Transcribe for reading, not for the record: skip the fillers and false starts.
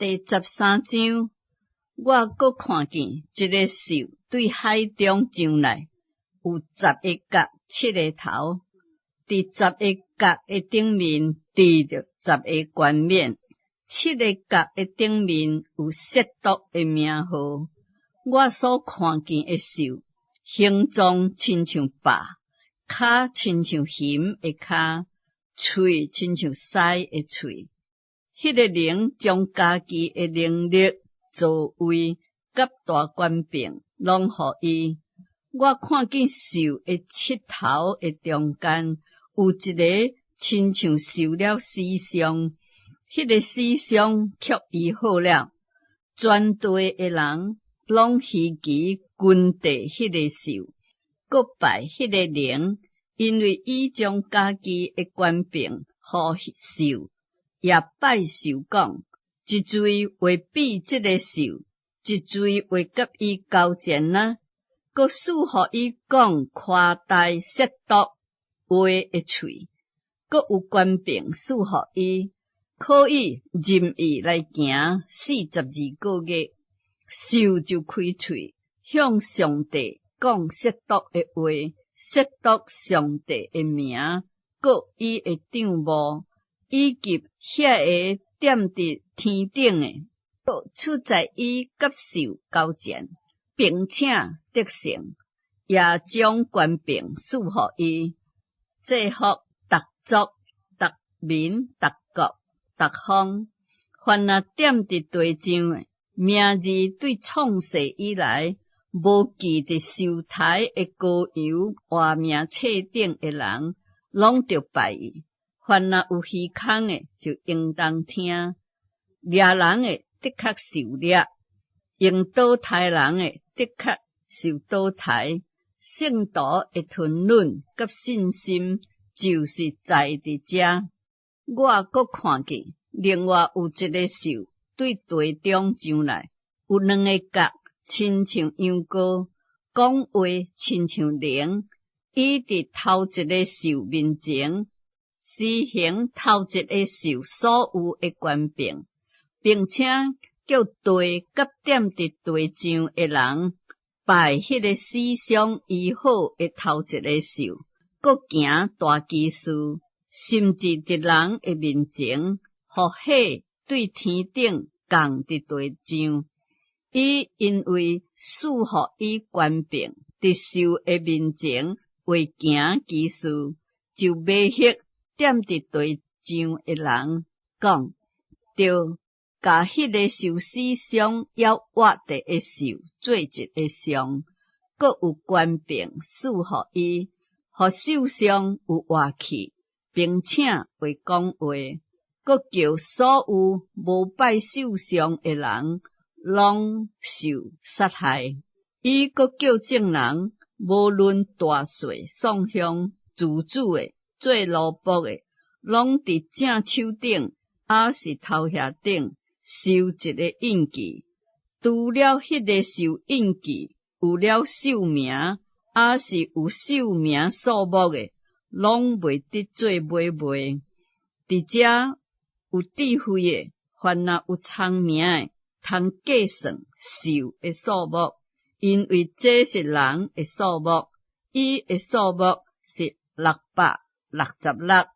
第13章，我搁看见一个兽对海中上来，有10个角，7个头。伫10个角的顶面立着10个冠冕，7个角的顶面有亵渎的名号。我所看见的兽，形状亲像豹，脚亲像熊的脚，喙亲像狮的喙。迄个灵将家己的能力、座位、甲大权柄，拢予伊。我看见兽的7头的中间，有一个亲像受了死伤，迄个死伤却医好了。全地的人拢希奇军地迄个兽，搁拜迄个灵，因为伊将家己的权柄予兽。也拜兽讲，一嘴话比这个兽，一嘴话甲伊交战呐，搁赐予伊讲夸大亵渎话的喙，搁有权柄赐予伊，可以任意来行42个月。兽就开喙，向上帝讲亵渎的话，亵渎上帝的名，搁伊的帐幕。以及遐个踮伫天顶诶，搁出在伊甲兽交战，并且得胜，也将权柄赐予伊，制服逐族、逐民、逐国、逐方，凡那踮伫地上诶，名字对创世以来无记伫受台诶膏油活命册顶诶人，拢着拜伊。凡若有耳孔诶，就应当听；掠人诶，的确受掠；用倒台人诶，的确受倒台。圣徒诶吞忍甲信心，就是在伫遮。我搁看见另外有一个兽对地中上来，有2个角，亲像羊羔，讲话亲像灵。伊伫头一个兽面前。施行头一个兽所有的权柄，并且叫地甲踮伫地上的人拜迄个死伤医好的头一个兽，搁行大奇事，甚至伫人的面前，互火对天顶降伫地上。伊因为赐予伊权柄，伫兽的面前为行奇事，就迷惑踮伫地上的人讲，着甲迄个受死伤要活地的兽做一个像，搁有权柄赐予伊，互受伤有活气，并且会讲话，搁叫所有无拜受伤的人拢受杀害。伊搁叫众人无论大小丧香自主的。做奴仆的，拢伫正手顶，还是头遐顶，收一个印记。除了迄个受印记，有了寿命，还是有寿命数目的，拢袂得做买卖。伫遮有智慧的，凡若有聪明的，通计算寿的数目，因为这是人的数目，伊的数目是666。